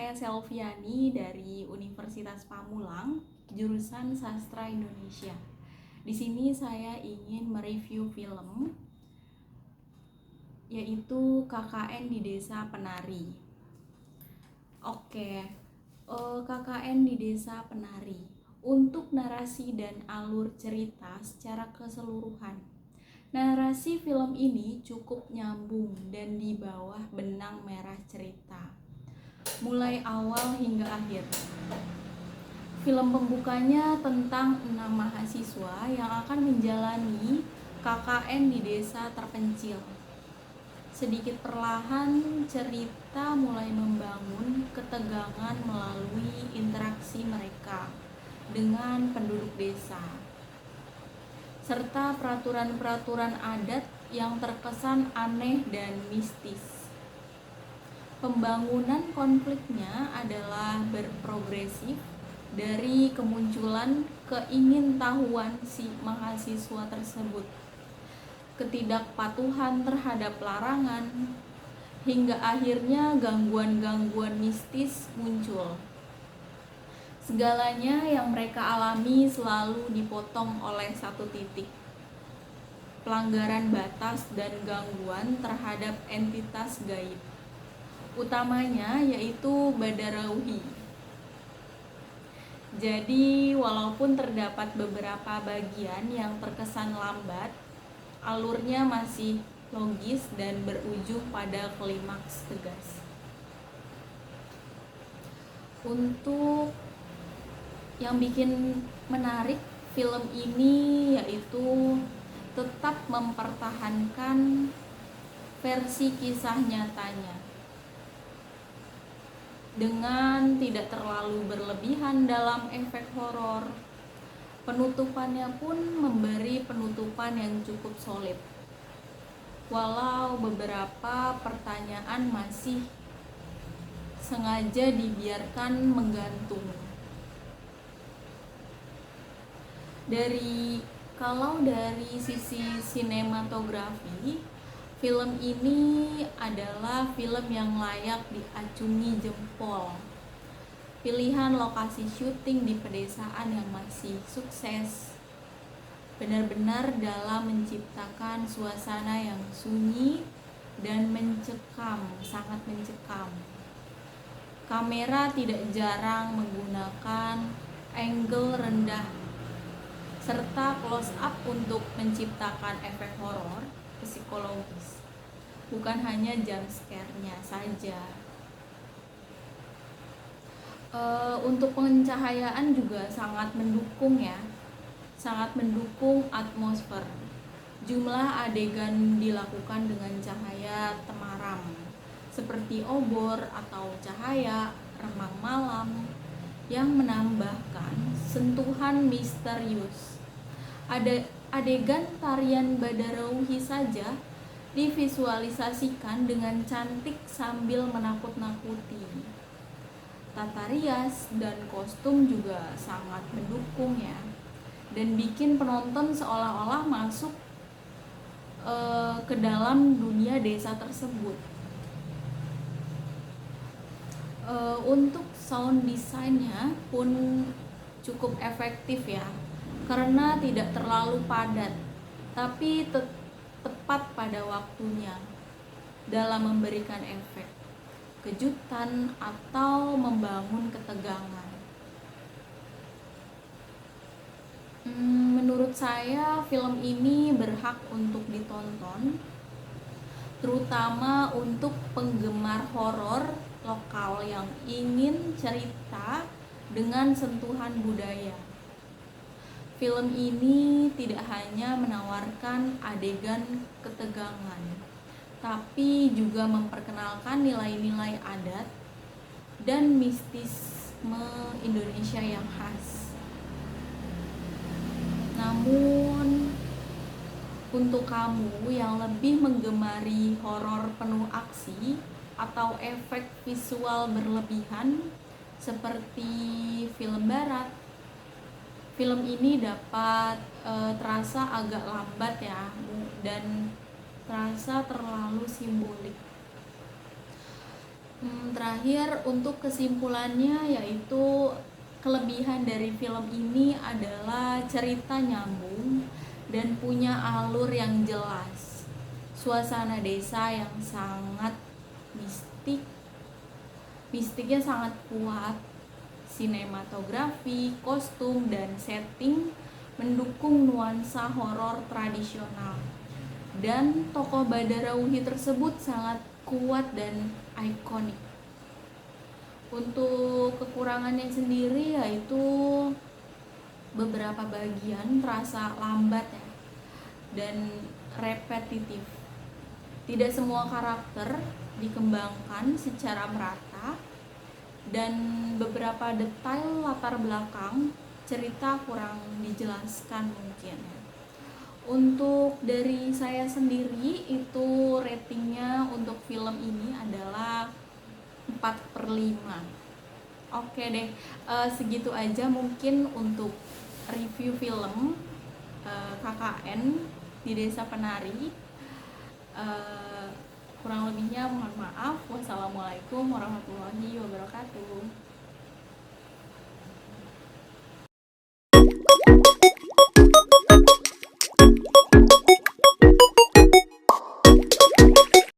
saya Selviani dari Universitas Pamulang, jurusan Sastra Indonesia. Di sini saya ingin mereview film yaitu KKN di Desa Penari. KKN di Desa Penari. Untuk narasi dan alur cerita secara keseluruhan, narasi film ini cukup nyambung dan di bawah benang merah cerita, mulai awal hingga akhir. Film pembukanya tentang 6 mahasiswa yang akan menjalani KKN di desa terpencil. Sedikit perlahan cerita mulai membangun ketegangan melalui interaksi mereka dengan penduduk desa, serta peraturan-peraturan adat yang terkesan aneh dan mistis. Pembangunan konfliknya adalah berprogresif dari kemunculan keingintahuan si mahasiswa tersebut, ketidakpatuhan terhadap larangan, hingga akhirnya gangguan-gangguan mistis muncul. Segalanya yang mereka alami selalu dipotong oleh satu titik: pelanggaran batas dan gangguan terhadap entitas gaib, utamanya yaitu Badarauhi. Jadi walaupun terdapat beberapa bagian yang terkesan lambat, alurnya masih logis dan berujung pada klimaks tegas. Untuk yang bikin menarik film ini yaitu tetap mempertahankan versi kisah nyatanya dengan tidak terlalu berlebihan dalam efek horor. Penutupannya pun memberi penutupan yang cukup solid, walau beberapa pertanyaan masih sengaja dibiarkan menggantung. Kalau dari sisi sinematografi, film ini adalah film yang layak diacungi jempol. Pilihan lokasi syuting di pedesaan yang masih sukses, benar-benar dalam menciptakan suasana yang sunyi dan mencekam, sangat mencekam. Kamera tidak jarang menggunakan angle rendah serta close up untuk menciptakan efek horor psikologis, bukan hanya jump scare-nya saja. Untuk pencahayaan juga sangat mendukung sangat mendukung atmosfer. Jumlah adegan dilakukan dengan cahaya temaram seperti obor atau cahaya remang malam yang menambahkan sentuhan misterius. Adegan tarian Badarauhi saja divisualisasikan dengan cantik sambil menakut-nakuti. Tata rias dan kostum juga sangat mendukung dan bikin penonton seolah-olah masuk ke dalam dunia desa tersebut. Untuk sound design-nya pun cukup efektif karena tidak terlalu padat, tapi tepat pada waktunya dalam memberikan efek kejutan atau membangun ketegangan. Menurut saya film ini berhak untuk ditonton, terutama untuk penggemar horor lokal yang ingin cerita dengan sentuhan budaya. Film ini tidak hanya menawarkan adegan ketegangan, tapi juga memperkenalkan nilai-nilai adat dan mistisme Indonesia yang khas. Namun untuk kamu yang lebih menggemari horor penuh aksi atau efek visual berlebihan seperti film barat, film ini dapat terasa agak lambat dan terasa terlalu simbolik. Terakhir untuk kesimpulannya yaitu kelebihan dari film ini adalah cerita nyambung dan punya alur yang jelas. Suasana desa yang sangat mistik, mistiknya sangat kuat. Sinematografi, kostum, dan setting mendukung nuansa horor tradisional. Dan tokoh Badarawuhi tersebut sangat kuat dan ikonik. Untuk kekurangannya sendiri yaitu beberapa bagian terasa lambat ya, dan repetitif. Tidak semua karakter dikembangkan secara merata, dan beberapa detail latar belakang cerita kurang dijelaskan mungkin. Untuk dari saya sendiri itu ratingnya untuk film ini adalah 4/5. Oke deh, segitu aja mungkin untuk review film KKN di Desa Penari. Kurang lebihnya mohon maaf. Wassalamualaikum warahmatullahi wabarakatuh.